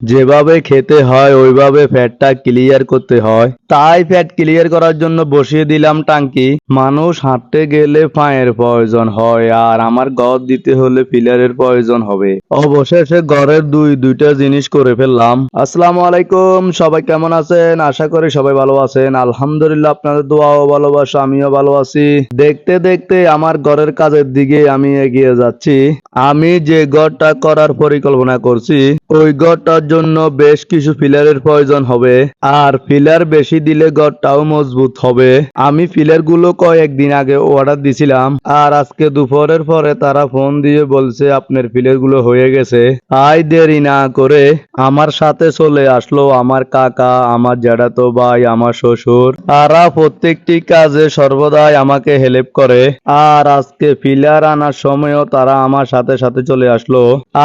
যেভাবে খেতে হয় ওইভাবে ফ্যাটটা ক্লিয়ার করতে হয়। তাই ফ্যাট ক্লিয়ার করার জন্য বসিয়ে দিলাম টাঙ্কি। মানুষ হাঁটতে গেলে পায়ের প্রয়োজন হয়, আর আমার ঘর দিতে হলে পিলারের প্রয়োজন হবে। অবশেষে ঘরের দুইটা জিনিস করে ফেললাম। আসসালামু আলাইকুম, সবাই কেমন আছেন? আশা করি সবাই ভালো আছেন। আলহামদুলিল্লাহ, আপনাদের দোয়া ও ভালোবাসা আমিও ভালো আছি। দেখতে দেখতে আমার ঘরের কাজের দিকে আমি এগিয়ে যাচ্ছি। আমি যে ঘরটা করার পরিকল্পনা করছি ওই ঘরটার জন্য বেশ কিছু পিলারের প্রয়োজন হবে, আর পিলার বেশি দিলে ঘরটাও মজবুত হবে। আমি পিলার গুলো কয়েকদিন আগে অর্ডার দিছিলাম, আর আজকে দুপুরের পরে তারা ফোন দিয়ে বলছে আপনার পিলার গুলো হয়ে গেছে। তাই দেরি না করে আমার সাথে চলে আসলো আমার কাকা, আমার জ্যাঠাতো ভাই, আমার শ্বশুর। তারা প্রত্যেকটি কাজে সর্বদাই আমাকে হেল্প করে, আর আজকে পিলার আনার সময়ও তারা আমার সাথে সাথে চলে আসলো।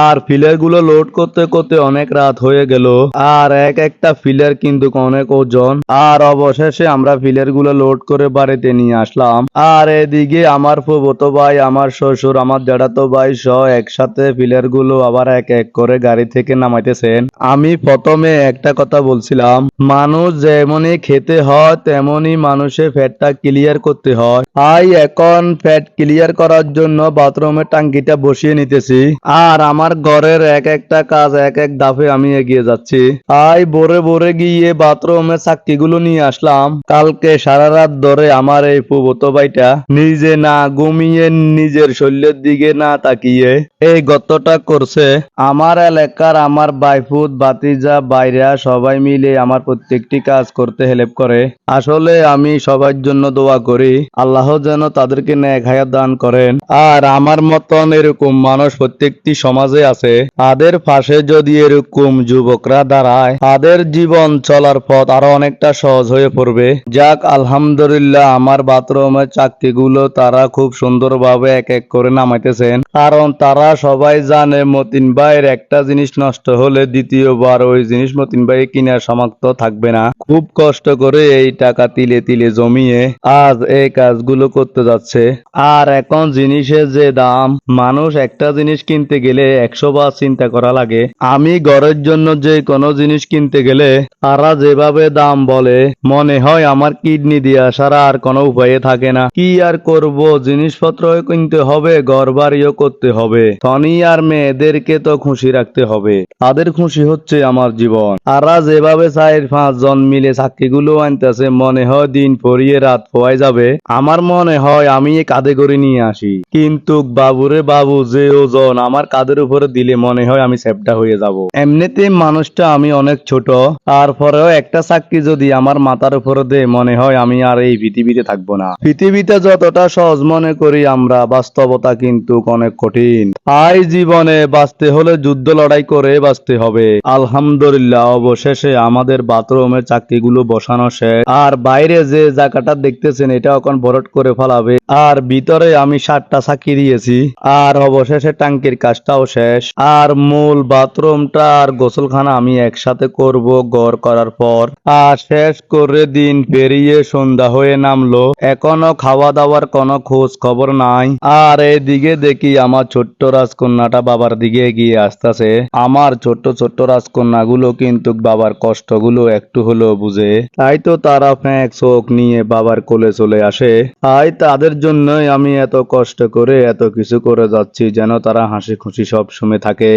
আর পিলার গুলো লোড করতে করতে অনেক রাত হয়ে গেল, আর এক একটা পিলার কিন্তু অনেক ওজন। আর অবশেষে আমরা পিলার গুলো লোড করে বাড়িতে নিয়ে আসলাম। আর এদিকে আমার ফুফাতো ভাই, আমার শ্বশুর, আমার জ্যাঠাতো ভাই সহ একসাথে পিলার গুলো আবার এক এক করে গাড়ি থেকে নামাইতেছেন। আমি প্রথমে একটা কথা বলছিলাম, মানুষ যেমনই খেতে হয় তেমনই মানুষের ফ্যাটটা ক্লিয়ার করতে হয়। তাই এখন ফ্যাট ক্লিয়ার করার জন্য বাথরুমের টাঙ্কিটা বসিয়ে নিতেছি, আর আমার ঘরের এক একটা কাজ এক এক ধাপে আমি এগিয়ে যাচ্ছি। তাই ভোরে ভোরে গিয়ে বাথরুমের চাকতিগুলো নিয়ে আসলাম। কালকে সারা রাত ধরে আমার এই ফুফাতো ভাইটা নিজে না ঘুমিয়ে, নিজের শরীরের দিকে না তাকিয়ে এই গর্তটা করছে। আমার এলাকার আমার ভাইফুত ভাতিজা বাইরা সবাই মিলে আমার প্রত্যেকটি কাজ করতে হেল্প করে। আসলে আমি সবার জন্য দোয়া করি, আল্লাহ যেন তাদেরকে নেক হায়াত দান করেন। আর আমার মতন এরকম মানুষ প্রত্যেকটি সমাজে আছে। তাদের পাশে যদি এরকম যুবকরা দাঁড়ায়, তাদের জীবন চলার পথ আরো অনেকটা সহজ হয়ে পড়বে। যাক, আলহামদুলিল্লাহ, আমার বাথরুমের চাকতিগুলো তারা খুব সুন্দরভাবে এক এক করে নামাইতেছেন। কারণ তারা সবাই জানে মতিন ভাইয়ের একটা জিনিস নষ্ট হলে দ্বিতীয়বার ওই জিনিস মতিন ভাই কেনার সামর্থ্য থাকবে না। খুব কষ্ট করে এই টাকা তিলে তিলে জমিয়ে আজ এই কাজগুলো করতে যাচ্ছে। আর এখন জিনিসের যে দাম, মানুষ একটা জিনিস কিনতে গেলে 100 বার চিন্তা করা লাগে। আমি ঘরের জন্য যে কোনো জিনিস কিনতে গেলে তারা যেভাবে দাম বলে, মনে হয় আমার কিডনি দেয়া ছাড়া আর কোনো উপায়ে থাকে না। কি আর করব, জিনিসপত্র কিনতে হবে, ঘর বাড়িও করতে হবে। ধনী আর মেয়েদেরকে তো খুশি রাখতে হবে, তাদের খুশি হচ্ছে আমার জীবন। তারা যেভাবে 4-5 জন মিলে চাকরিগুলো আনতেছে, মনে হয় দিন পরিয়ে রাত পোয়াই যাবে। আমার মনে হয় আমি কাঁধে করে নিয়ে আসি, কিন্তু বাবুরে বাবু, যে ওজন আমার কাঁধের উপরে দিলে মনে হয় আমি সেপটা হয়ে যাব। এমনিতে মানুষটা আমি অনেক ছোট, তারপরেও একটা চাকরি যদি আমার মাথার উপরে দেয়, মনে হয় আমি আর এই পৃথিবীতে থাকবো না। পৃথিবীতে যতটা সহজ মনে করি আমরা, বাস্তবতা কিন্তু অনেক কঠিন। তাই জীবনে বাঁচতে হলে যুদ্ধ লড়াই করে বাঁচতে হবে। আলহামদুলিল্লাহ, অবশেষে আমাদের বাথরুমের চাকরিগুলো বসানো শেষ। আর বাইরে যে জায়গাটা দেখতেছেন এটা এখন ভরাট করে ফেলাবে। আর ভিতরে আমি 7টা চাকরি দিয়েছি। আর অবশেষে টাঙ্কির কাজটাও শেষ। আর মূল বাথরুমটা আর গোসলখানা আমি একসাথে করব ঘর করার পর। আর শেষ করে দিন পেরিয়ে সন্ধ্যা হয়ে নামলো, এখনো খাওয়া দাওয়ার কোনো খোঁজ খবর নাই। আর এদিকে দেখি আমার ছোট্ট রাজকন্যাটা বাবার দিকে এগিয়ে আসতেছে। আমার ছোট্ট ছোট্ট রাজকন্যাগুলো কিন্তু বাবার কষ্টগুলো একটু হলেও বুঝে, তাই তো তারা ফ্যাঁক চোখ নিয়ে বাবার কোলে চলে আসে। তাই তাদের জন্যই আমি এত কষ্ট করে এত কিছু করে যাচ্ছি, যেন তারা হাসি খুশি সব সময় থাকে।